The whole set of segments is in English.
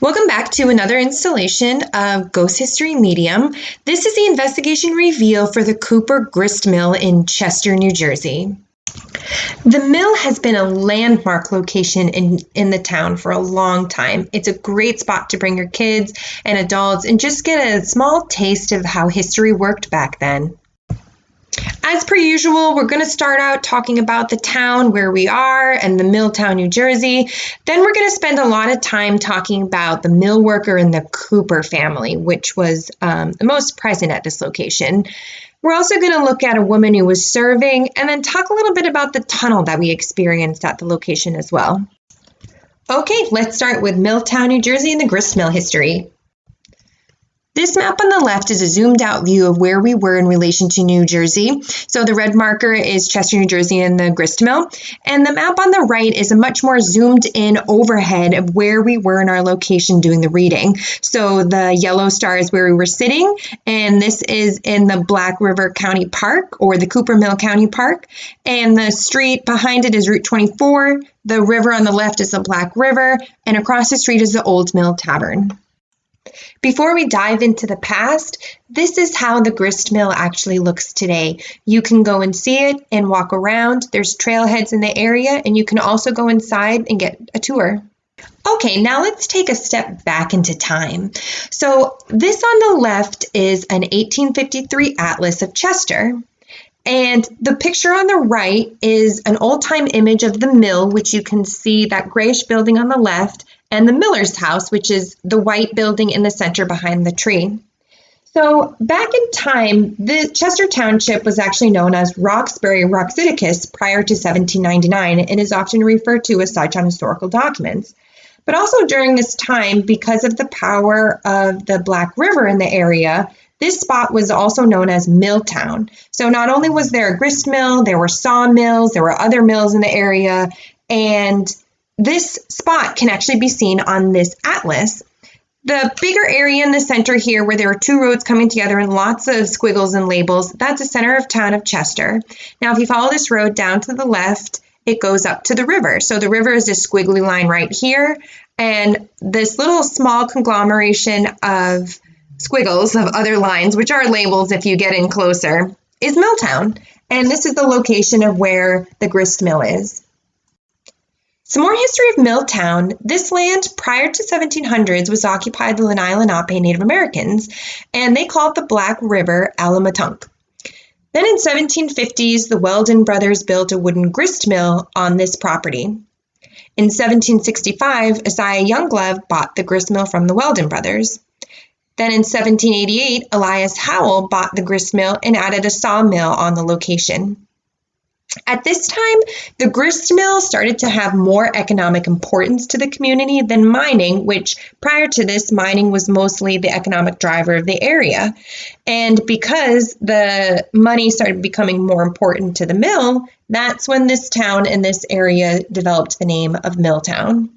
Welcome back to another installation of Ghost History Medium. This is the investigation reveal for the Cooper Grist Mill in Chester, New Jersey. The mill has been a landmark location in the town for a long time. It's a great spot to bring your kids and adults and just get a small taste of how history worked back then. As per usual, we're going to start out talking about the town where we are and the Milltown, New Jersey. Then we're going to spend a lot of time talking about the mill worker and the Cooper family, which was the most present at this location. We're also going to look at a woman who was serving and then talk a little bit about the tunnel that we experienced at the location as well. Okay, let's start with Milltown, New Jersey and the grist mill history. This map on the left is a zoomed out view of where we were in relation to New Jersey. So the red marker is Chester, New Jersey and the grist mill. And the map on the right is a much more zoomed in overhead of where we were in our location doing the reading. So the yellow star is where we were sitting, and this is in the Black River County Park or the Cooper Mill County Park. And the street behind it is Route 24. The river on the left is the Black River, and across the street is the Old Mill Tavern. Before we dive into the past, this is how the grist mill actually looks today. You can go and see it and walk around. There's trailheads in the area, and you can also go inside and get a tour. Okay, now let's take a step back into time. So this on the left is an 1853 atlas of Chester. And the picture on the right is an old-time image of the mill, which you can see that grayish building on the left, and the miller's house, which is the white building in the center behind the tree. So back in time, the Chester Township was actually known as Roxbury Roxiticus prior to 1799 and is often referred to as such on historical documents. But also during this time, because of the power of the Black River in the area, this spot was also known as Milltown. So not only was there a grist mill, there were sawmills, there were other mills in the area, and this spot can actually be seen on this atlas. The bigger area in the center here where there are two roads coming together and lots of squiggles and labels, that's the center of town of Chester. Now, if you follow this road down to the left, it goes up to the river. So the river is this squiggly line right here, and this little small conglomeration of squiggles of other lines, which are labels if you get in closer, is Milltown. And this is the location of where the grist mill is. Some more history of Milltown. This land prior to 1700s was occupied by the Lenape Native Americans, and they called the Black River Allamatunk. Then in 1750s, the Weldon brothers built a wooden grist mill on this property. In 1765, Isaiah Younglove bought the grist mill from the Weldon brothers. Then in 1788, Elias Howell bought the grist mill and added a sawmill on the location. At this time, the grist mill started to have more economic importance to the community than mining, which prior to this, mining was mostly the economic driver of the area. And because the money started becoming more important to the mill, that's when this town and this area developed the name of Milltown.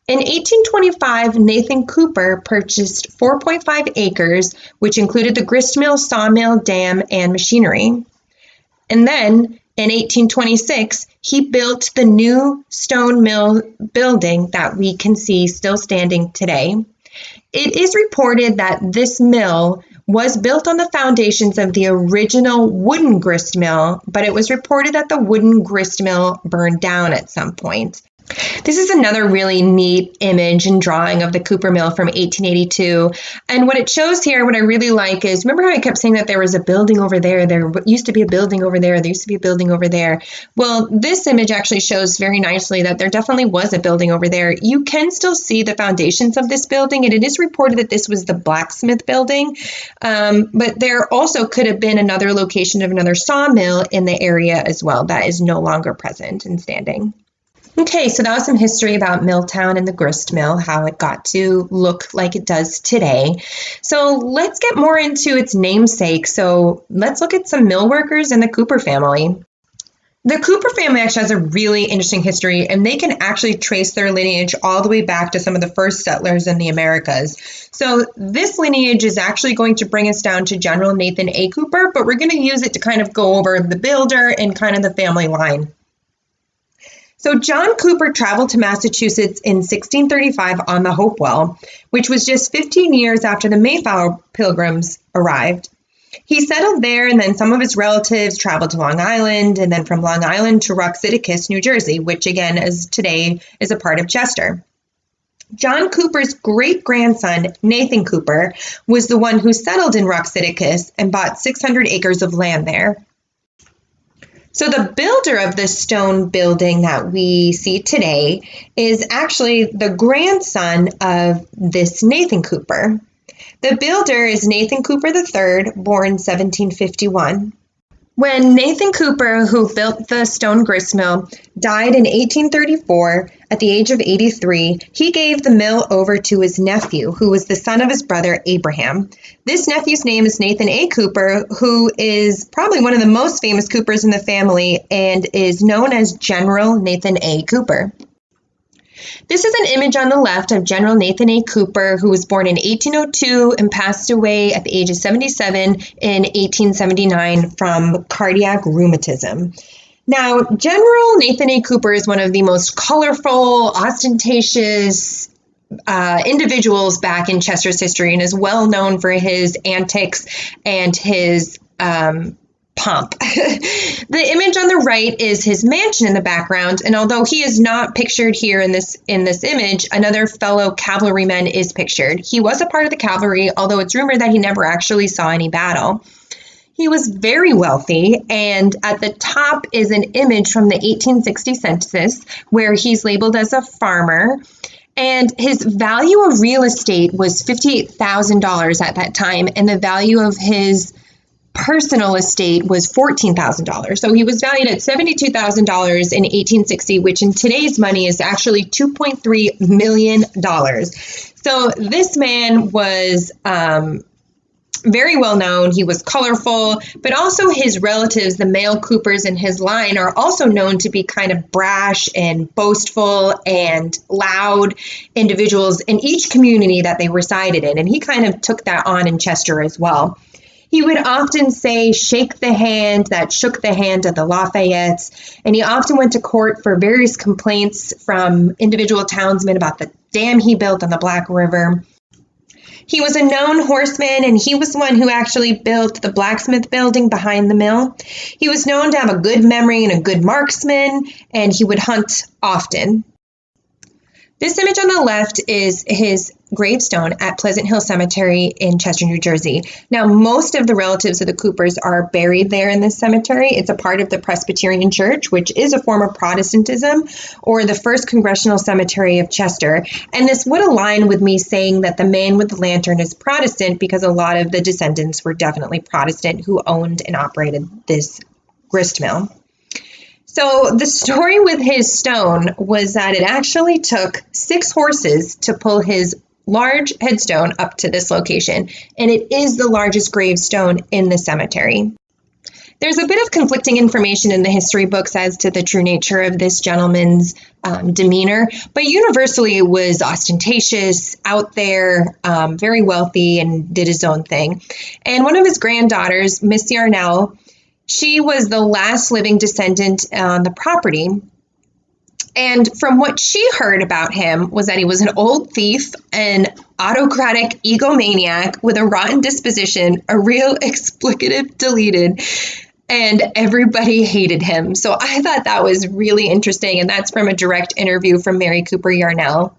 In 1825, Nathan Cooper purchased 4.5 acres, which included the grist mill, sawmill, dam, and machinery. And then in 1826, he built the new stone mill building that we can see still standing today. It is reported that this mill was built on the foundations of the original wooden grist mill, but it was reported that the wooden grist mill burned down at some point. This is another really neat image and drawing of the Cooper Mill from 1882. And what it shows here, what I really like is, remember how I kept saying that there was a building over there, there used to be a building over there, there used to be a building over there. Well, this image actually shows very nicely that there definitely was a building over there. You can still see the foundations of this building, and it is reported that this was the blacksmith building. But there also could have been another location of another sawmill in the area as well that is no longer present and standing. Okay, so that was some history about Milltown and the grist mill, how it got to look like it does today. So let's get more into its namesake. So let's look at some mill workers and the Cooper family. The Cooper family actually has a really interesting history, and they can actually trace their lineage all the way back to some of the first settlers in the Americas. So this lineage is actually going to bring us down to General Nathan A. Cooper, but we're going to use it to kind of go over the builder and kind of the family line. So John Cooper traveled to Massachusetts in 1635 on the Hopewell, which was just 15 years after the Mayflower Pilgrims arrived. He settled there, and then some of his relatives traveled to Long Island, and then from Long Island to Roxitticus, New Jersey, which again is today is a part of Chester. John Cooper's great-grandson, Nathan Cooper, was the one who settled in Roxitticus and bought 600 acres of land there. So the builder of the stone building that we see today is actually the grandson of this Nathan Cooper. The builder is Nathan Cooper III, born 1751. When Nathan Cooper, who built the stone grist mill, died in 1834 at the age of 83, he gave the mill over to his nephew, who was the son of his brother Abram. This nephew's name is Nathan A. Cooper, who is probably one of the most famous Coopers in the family and is known as General Nathan A. Cooper. This is an image on the left of General Nathan A. Cooper, who was born in 1802 and passed away at the age of 77 in 1879 from cardiac rheumatism. Now, General Nathan A. Cooper is one of the most colorful, ostentatious individuals back in Chester's history and is well known for his antics and his pomp. The image on the right is his mansion in the background, and although he is not pictured here in this image, another fellow cavalryman is pictured. He was a part of the cavalry, although it's rumored that he never actually saw any battle. He was very wealthy, and at the top is an image from the 1860 census where he's labeled as a farmer, and his value of real estate was $58,000 at that time, and the value of his personal estate was $14,000. So he was valued at $72,000 in 1860, which in today's money is actually $2.3 million. So this man was very well known. He was colorful, but also his relatives, the male Coopers in his line, are also known to be kind of brash and boastful and loud individuals in each community that they resided in. And he kind of took that on in Chester as well. He would often say, shake the hand that shook the hand of the Lafayettes, and he often went to court for various complaints from individual townsmen about the dam he built on the Black River. He was a known horseman, and he was the one who actually built the blacksmith building behind the mill. He was known to have a good memory and a good marksman, and he would hunt often. This image on the left is his gravestone at Pleasant Hill Cemetery in Chester, New Jersey. Now, most of the relatives of the Coopers are buried there in this cemetery. It's a part of the Presbyterian Church, which is a form of Protestantism, or the First Congregational Cemetery of Chester. And this would align with me saying that the man with the lantern is Protestant because a lot of the descendants were definitely Protestant who owned and operated this grist mill. So the story with his stone was that it actually took 6 horses to pull his large headstone up to this location, and it is the largest gravestone in the cemetery. There's a bit of conflicting information in the history books as to the true nature of this gentleman's demeanor, but universally it was ostentatious, out there, very wealthy, and did his own thing. And one of his granddaughters, Miss Yarnell, she was the last living descendant on the property. And from what she heard about him was that he was an old thief, an autocratic egomaniac with a rotten disposition, a real explicative deleted, and everybody hated him. So I thought that was really interesting, and that's from a direct interview from Mary Cooper Yarnell.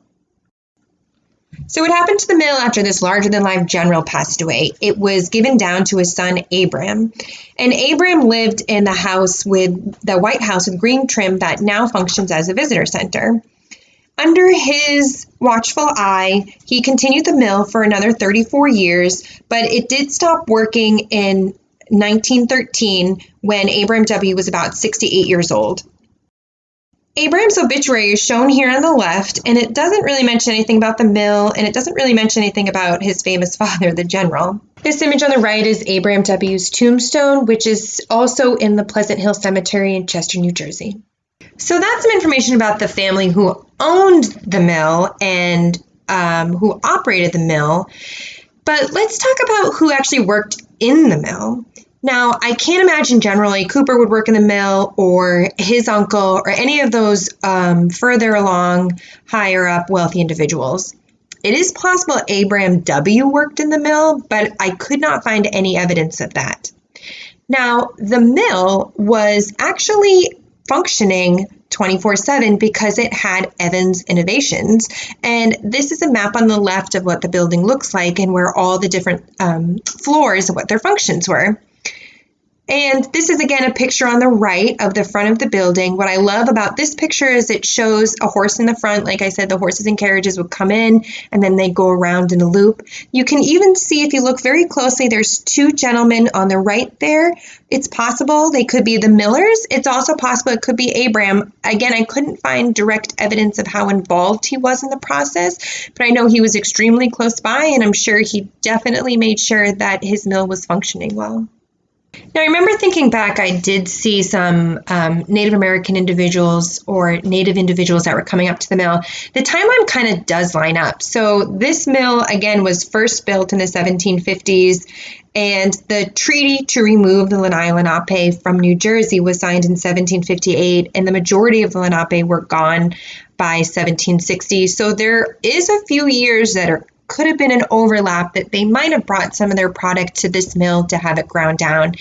So what happened to the mill after this larger-than-life general passed away? It was given down to his son, Abram. And Abram lived in the White House with green trim that now functions as a visitor center. Under his watchful eye, he continued the mill for another 34 years, but it did stop working in 1913 when Abram W. was about 68 years old. Abram's obituary is shown here on the left, and it doesn't really mention anything about the mill, and it doesn't really mention anything about his famous father, the general. This image on the right is Abram W.'s tombstone, which is also in the Pleasant Hill Cemetery in Chester, New Jersey. So that's some information about the family who owned the mill and who operated the mill. But let's talk about who actually worked in the mill. Now, I can't imagine generally Cooper would work in the mill or his uncle or any of those further along, higher up, wealthy individuals. It is possible Abram W. worked in the mill, but I could not find any evidence of that. Now, the mill was actually functioning 24/7 because it had Evans Innovations. And this is a map on the left of what the building looks like and where all the different floors and what their functions were. And this is again a picture on the right of the front of the building. What I love about this picture is it shows a horse in the front. Like I said, the horses and carriages would come in and then they go around in a loop. You can even see, if you look very closely, there's two gentlemen on the right there. It's possible they could be the Millers. It's also possible it could be Abram. Again, I couldn't find direct evidence of how involved he was in the process, but I know he was extremely close by, and I'm sure he definitely made sure that his mill was functioning well. Now, I remember thinking back, I did see some Native American individuals or Native individuals that were coming up to the mill. The timeline kind of does line up. So this mill, again, was first built in the 1750s, and the treaty to remove the Lenape from New Jersey was signed in 1758, and the majority of the Lenape were gone by 1760. So there is a few years that could have been an overlap that they might have brought some of their product to this mill to have it ground down.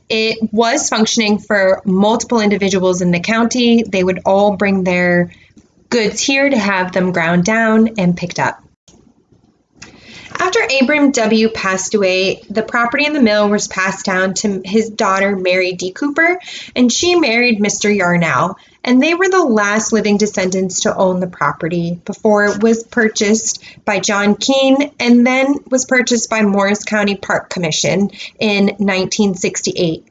It was functioning for multiple individuals in the county. They would all bring their goods here to have them ground down and picked up. After Abram W. passed away, the property in the mill was passed down to his daughter, Mary D. Cooper, and she married Mr. Yarnell, and they were the last living descendants to own the property before it was purchased by John Keene and then was purchased by Morris County Park Commission in 1968.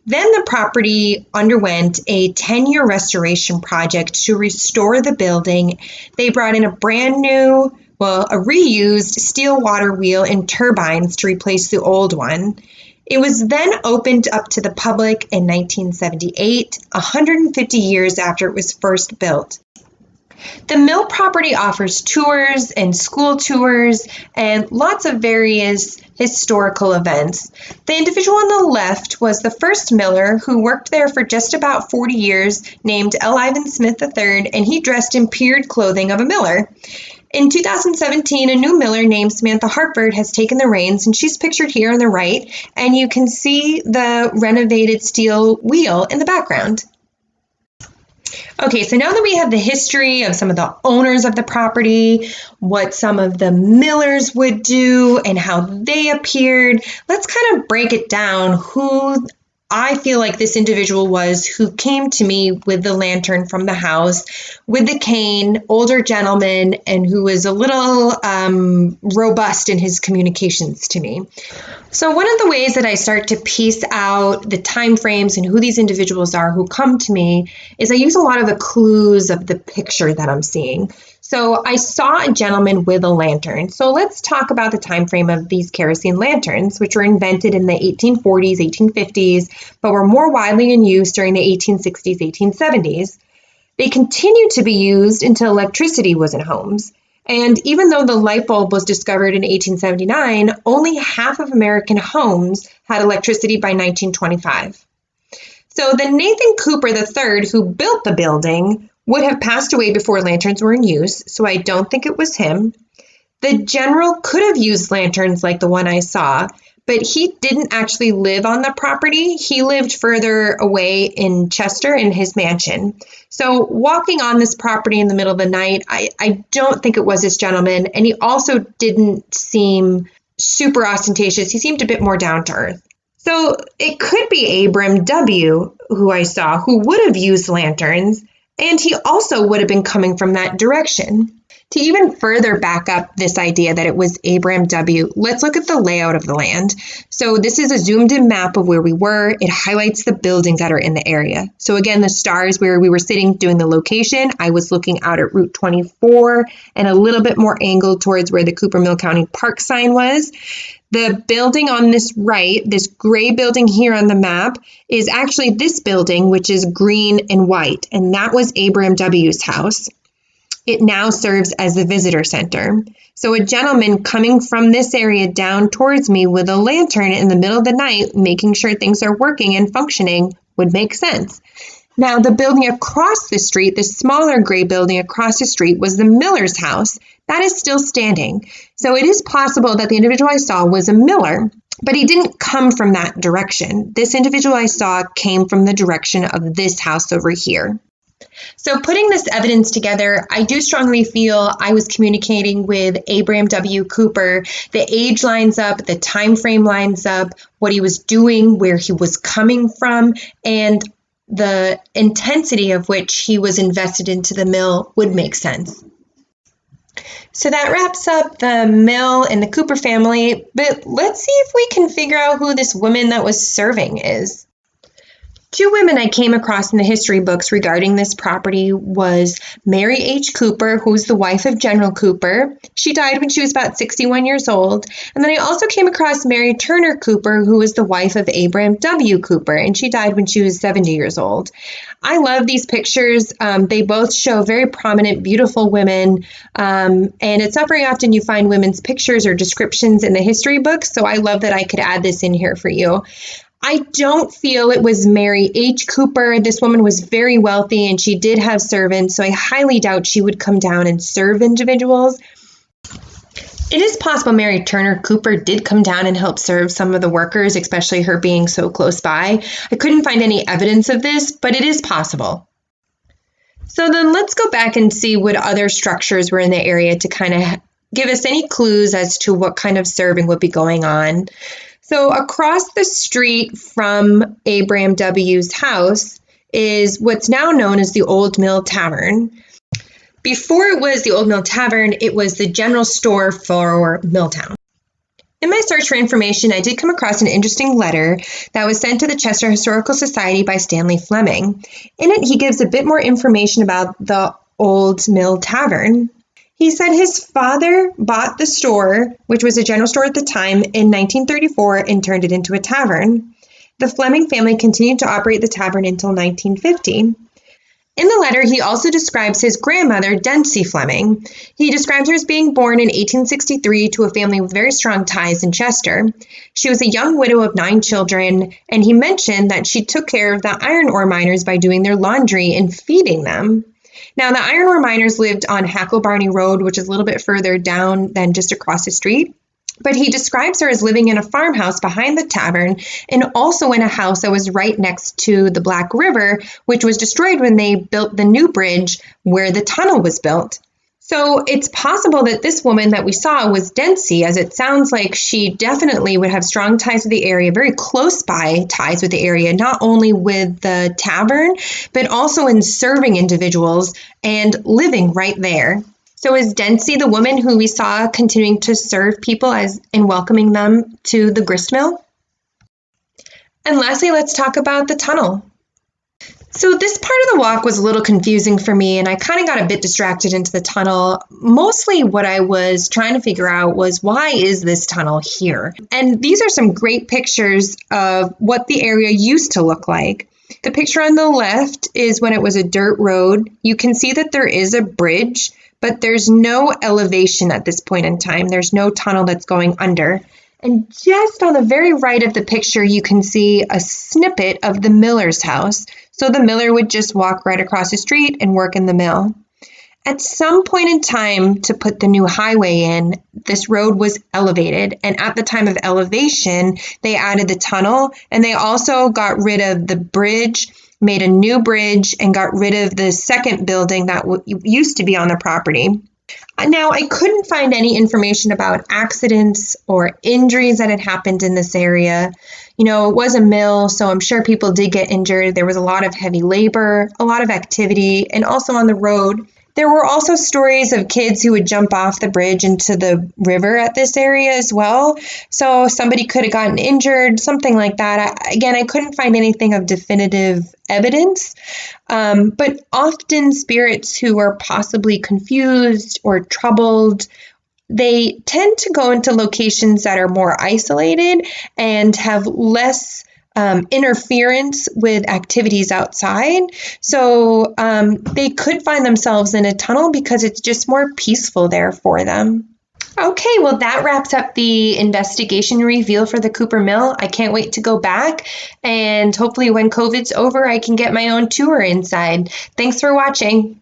Then the property underwent a 10-year restoration project to restore the building. They brought in a reused steel water wheel and turbines to replace the old one. It was then opened up to the public in 1978, 150 years after it was first built. The mill property offers tours and school tours and lots of various historical events. The individual on the left was the first miller who worked there for just about 40 years, named L. Ivan Smith III, and he dressed in period clothing of a miller. In 2017, a new miller named Samantha Hartford has taken the reins, and she's pictured here on the right, and you can see the renovated steel wheel in the background. Okay, so now that we have the history of some of the owners of the property, what some of the millers would do, and how they appeared, let's kind of break it down who I feel like this individual was who came to me with the lantern from the house, with the cane, older gentleman, and who was a little robust in his communications to me. So one of the ways that I start to piece out the time frames and who these individuals are who come to me is I use a lot of the clues of the picture that I'm seeing. So I saw a gentleman with a lantern. So let's talk about the time frame of these kerosene lanterns, which were invented in the 1840s, 1850s, but were more widely in use during the 1860s, 1870s. They continued to be used until electricity was in homes. And even though the light bulb was discovered in 1879, only half of American homes had electricity by 1925. So the Nathan Cooper III, who built the building, would have passed away before lanterns were in use, so I don't think it was him. The general could have used lanterns like the one I saw, but he didn't actually live on the property. He lived further away in Chester in his mansion. So walking on this property in the middle of the night, I don't think it was this gentleman, and he also didn't seem super ostentatious. He seemed a bit more down to earth. So it could be Abram W., who I saw, who would have used lanterns, and he also would have been coming from that direction. To even further back up this idea that it was Abram W., let's look at the layout of the land. So this is a zoomed in map of where we were. It highlights the buildings that are in the area. So again, the stars where we were sitting doing the location, I was looking out at Route 24 and a little bit more angled towards where the Cooper Mill County Park sign was. The building on this right, this gray building here on the map, is actually this building, which is green and white, and that was Abram W.'s house. it now serves as the visitor center. So a gentleman coming from this area down towards me with a lantern in the middle of the night, making sure things are working and functioning, would make sense. Now, the building across the street, the smaller gray building across the street, was the miller's house. That is still standing. So it is possible that the individual I saw was a miller, but he didn't come from that direction. This individual I saw came from the direction of this house over here. So putting this evidence together, I do strongly feel I was communicating with Abram W. Cooper. The age lines up, the time frame lines up, what he was doing, where he was coming from, and the intensity of which he was invested into the mill would make sense. So that wraps up the mill and the Cooper family, but let's see if we can figure out who this woman that was serving is. Two women I came across in the history books regarding this property was Mary H. Cooper, who's the wife of General Cooper. She died when she was about 61 years old. And then I also came across Mary Turner Cooper, who was the wife of Abram W. Cooper, and she died when she was 70 years old. I love these pictures. They both show very prominent, beautiful women, and it's not very often you find women's pictures or descriptions in the history books, so I love that I could add this in here for you. I don't feel it was Mary H. Cooper. This woman was very wealthy and she did have servants, so I highly doubt she would come down and serve individuals. It is possible Mary Turner Cooper did come down and help serve some of the workers, especially her being so close by. I couldn't find any evidence of this, but it is possible. So then let's go back and see what other structures were in the area to kind of give us any clues as to what kind of serving would be going on. So across the street from Abram W.'s house is what's now known as the Old Mill Tavern. Before it was the Old Mill Tavern, it was the general store for Milltown. In my search for information, I did come across an interesting letter that was sent to the Chester Historical Society by Stanley Fleming. In it, he gives a bit more information about the Old Mill Tavern. He said his father bought the store, which was a general store at the time, in 1934 and turned it into a tavern. The Fleming family continued to operate the tavern until 1950. In the letter, he also describes his grandmother, Densey Fleming. He describes her as being born in 1863 to a family with very strong ties in Chester. She was a young widow of 9 children, and he mentioned that she took care of the iron ore miners by doing their laundry and feeding them. Now, the iron ore miners lived on Hackle-Barney Road, which is a little bit further down than just across the street. But he describes her as living in a farmhouse behind the tavern and also in a house that was right next to the Black River, which was destroyed when they built the new bridge where the tunnel was built. So it's possible that this woman that we saw was Densey, as it sounds like she definitely would have strong ties with the area, very close by ties with the area, not only with the tavern, but also in serving individuals and living right there. So is Densey the woman who we saw continuing to serve people and welcoming them to the grist mill? And lastly, let's talk about the tunnel. So this part of the walk was a little confusing for me, and I kind of got a bit distracted into the tunnel. Mostly what I was trying to figure out was, why is this tunnel here? And these are some great pictures of what the area used to look like. The picture on the left is when it was a dirt road. You can see that there is a bridge, but there's no elevation at this point in time. There's no tunnel that's going under. And just on the very right of the picture, you can see a snippet of the miller's house. So the miller would just walk right across the street and work in the mill. At some point in time, to put the new highway in, this road was elevated. And at the time of elevation, they added the tunnel, and they also got rid of the bridge, made a new bridge, and got rid of the second building that used to be on the property. Now, I couldn't find any information about accidents or injuries that had happened in this area. You know, it was a mill, so I'm sure people did get injured. There was a lot of heavy labor, a lot of activity, and also on the road. There were also stories of kids who would jump off the bridge into the river at this area as well. So somebody could have gotten injured, something like that. I couldn't find anything of definitive evidence. But often spirits who are possibly confused or troubled, they tend to go into locations that are more isolated and have less interference with activities outside. So they could find themselves in a tunnel because it's just more peaceful there for them. Okay, well, that wraps up the investigation reveal for the Cooper Mill. I can't wait to go back, and hopefully when COVID's over, I can get my own tour inside. Thanks for watching.